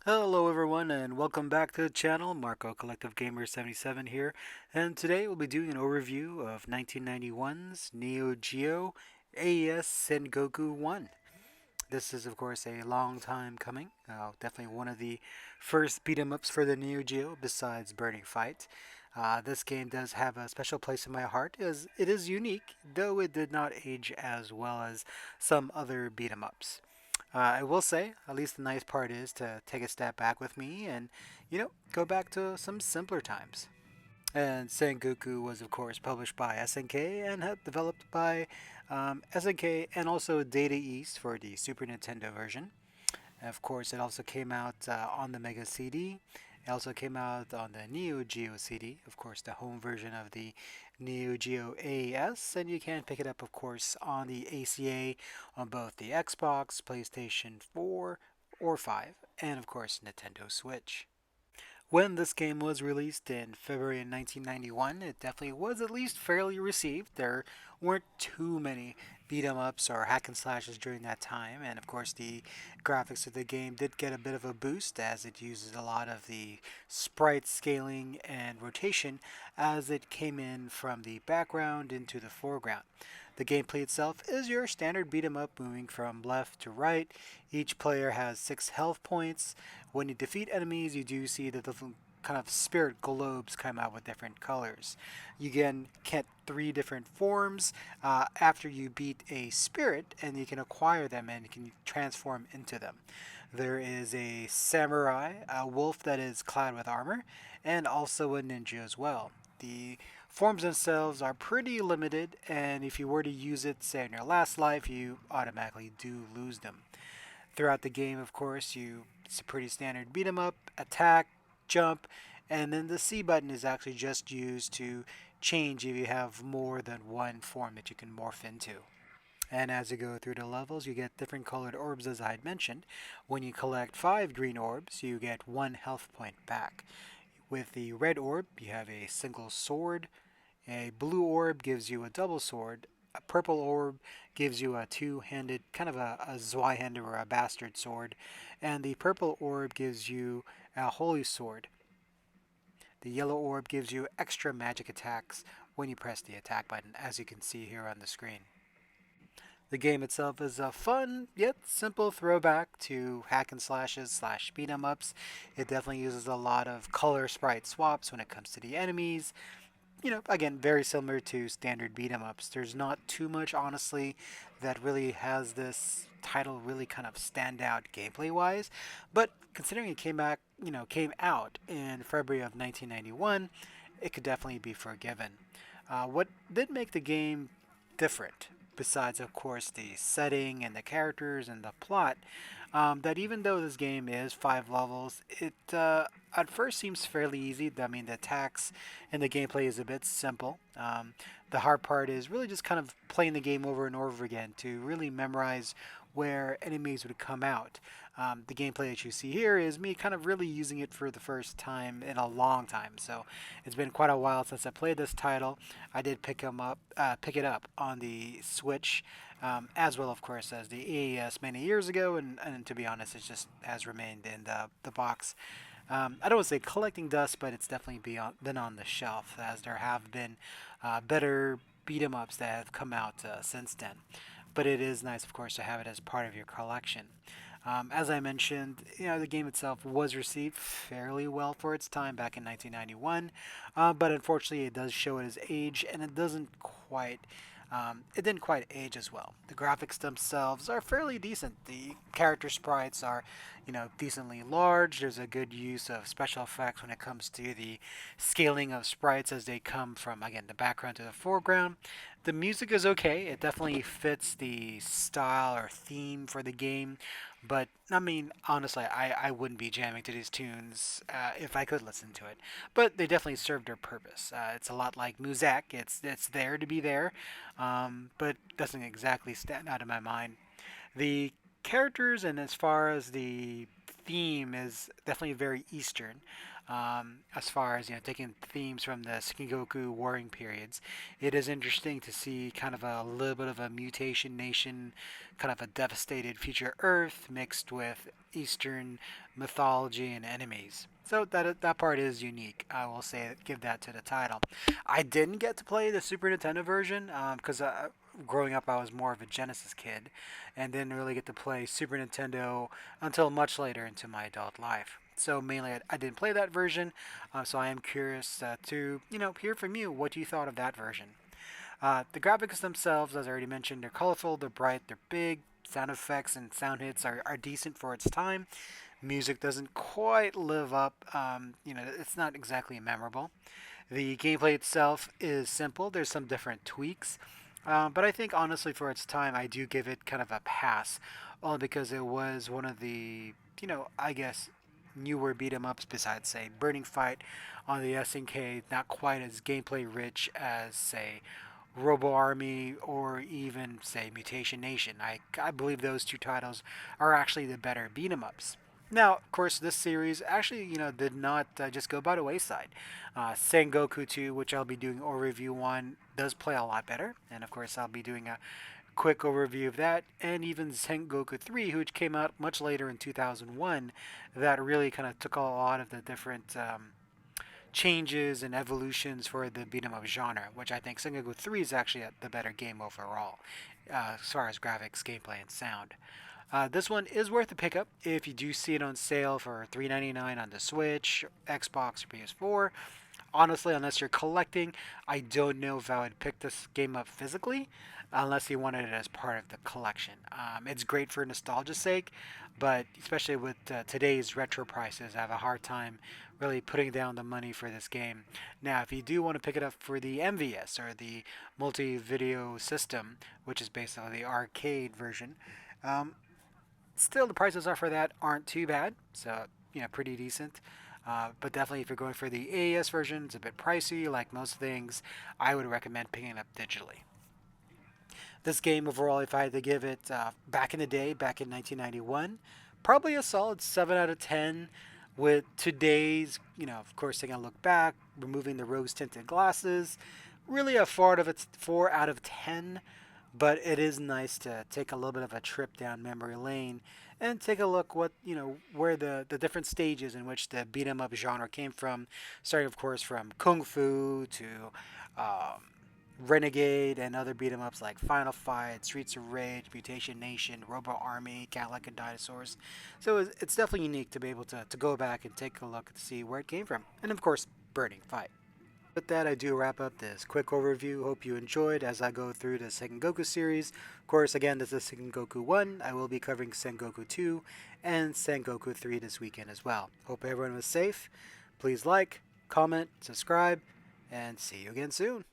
Hello everyone and welcome back to the channel. Marco Collective Gamer 77 here, and today we'll be doing an overview of 1991's Neo Geo AES Sengoku 1. This is of course a long time coming, definitely one of the first beat 'em ups for the Neo Geo besides Burning Fight. This game does have a special place in my heart as it is unique, though it did not age as well as some other beat 'em ups. I will say, at least the nice part is to take a step back with me and, go back to some simpler times. And Sengoku was, of course, published by SNK and developed by SNK and also Data East for the Super Nintendo version. Of course, it also came out on the Mega CD. It also came out on the Neo Geo CD, of course, the home version of the Neo Geo AES, and you can pick it up, of course, on the ACA on both the Xbox, PlayStation 4 or 5, and of course, Nintendo Switch. When this game was released in February 1991, it definitely was at least fairly received. There weren't too many beat 'em ups or hack and slashes during that time, and of course, the graphics of the game did get a bit of a boost as it uses a lot of the sprite scaling and rotation as it came in from the background into the foreground. The gameplay itself is your standard beat 'em up moving from left to right. Each player has 6 health points. When you defeat enemies, you do see that the kind of spirit globes come out with different colors. You can get 3 different forms after you beat a spirit, and you can acquire them and you can transform into them. There is a samurai, a wolf that is clad with armor, and also a ninja as well. The forms themselves are pretty limited, and if you were to use it, say in your last life, you automatically do lose them. Throughout the game, of course, it's a pretty standard beat 'em up, attack, jump, and then the C button is actually just used to change if you have more than one form that you can morph into. And as you go through the levels, you get different colored orbs, as I had mentioned. When you collect 5 green orbs, you get 1 health point back. With the red orb, you have a single sword. A blue orb gives you a double sword. A purple orb gives you a two-handed, kind of a Zweihander or a bastard sword. And the purple orb gives you a holy sword. The yellow orb gives you extra magic attacks when you press the attack button, as you can see here on the screen. The game itself is a fun yet simple throwback to hack and slashes slash beat 'em ups. It definitely uses a lot of color sprite swaps when it comes to the enemies. Again, very similar to standard beat 'em ups. There's not too much, honestly, that really has this title really kind of stand out gameplay wise. But considering it came out in February of 1991, it could definitely be forgiven. What did make the game different, besides of course the setting and the characters and the plot, that even though this game is 5 levels, it at first seems fairly easy. I mean, the attacks and the gameplay is a bit simple. The hard part is really just kind of playing the game over and over again to really memorize where enemies would come out. The gameplay that you see here is me kind of really using it for the first time in a long time. So it's been quite a while since I played this title. I did pick it up on the Switch, as well, of course, as the AES many years ago. And to be honest, it just has remained in the box. I don't want to say collecting dust, but it's definitely been on the shelf, as there have been better beat 'em ups that have come out since then. But it is nice, of course, to have it as part of your collection. As I mentioned, the game itself was received fairly well for its time back in 1991, but unfortunately, it does show its age, and it didn't quite age as well. The graphics themselves are fairly decent. The character sprites are, decently large. There's a good use of special effects when it comes to the scaling of sprites as they come from, again, the background to the foreground. The music is okay. It definitely fits the style or theme for the game. But I mean, honestly, I wouldn't be jamming to these tunes if I could listen to it. But they definitely serve their purpose. It's a lot like Muzak. It's there to be there, but doesn't exactly stand out in my mind. The characters and as far as the theme is definitely very Eastern. As far as taking themes from the Sengoku warring periods, it is interesting to see kind of a little bit of a mutation nation, kind of a devastated future Earth mixed with Eastern mythology and enemies. So that part is unique. I will say give that to the title. I didn't get to play the Super Nintendo version because growing up I was more of a Genesis kid, and didn't really get to play Super Nintendo until much later into my adult life. So mainly I didn't play that version. So I am curious to hear from you what you thought of that version. The graphics themselves, as I already mentioned, they're colorful, they're bright, they're big. Sound effects and sound hits are decent for its time. Music doesn't quite live up. It's not exactly memorable. The gameplay itself is simple. There's some different tweaks, but I think honestly for its time, I do give it kind of a pass, only because it was one of the I guess newer beat 'em ups besides say Burning Fight on the SNK, not quite as gameplay rich as say Robo Army or even say Mutation Nation. I believe those two titles are actually the better beat 'em ups. Now, of course, this series actually, did not just go by the wayside. Sengoku 2, which I'll be doing overview on, does play a lot better, and of course, I'll be doing a quick overview of that, and even Sengoku 3, which came out much later in 2001, that really kind of took a lot of the different changes and evolutions for the beat 'em up genre, which I think Sengoku 3 is actually the better game overall, as far as graphics, gameplay, and sound. This one is worth a pickup if you do see it on sale for $3.99 on the Switch, Xbox, or PS4. Honestly, unless you're collecting, I don't know if I would pick this game up physically unless you wanted it as part of the collection. It's great for nostalgia's sake, but especially with today's retro prices, I have a hard time really putting down the money for this game. Now, if you do want to pick it up for the MVS or the multi video system, which is basically the arcade version, um, still the prices are for that aren't too bad, so pretty decent. But definitely, if you're going for the AES version, it's a bit pricey. Like most things, I would recommend picking it up digitally. This game overall, if I had to give it back in the day, back in 1991, probably a solid 7 out of 10. With today's, of course, taking a look back, removing the rose tinted glasses, really a 4 out of 10. But it is nice to take a little bit of a trip down memory lane and take a look what where the different stages in which the beat 'em up genre came from, starting of course from Kung Fu to um, Renegade and other beat 'em ups like Final Fight, Streets of Rage, Mutation Nation, Robo Army, Cadillac and Dinosaurs. So it's definitely unique to be able to go back and take a look to see where it came from, and of course, Burning Fight. With that, I do wrap up this quick overview. Hope you enjoyed as I go through the Sengoku series. Of course, again, this is Sengoku 1. I will be covering Sengoku 2 and Sengoku 3 this weekend as well. Hope everyone was safe. Please like, comment, subscribe, and see you again soon.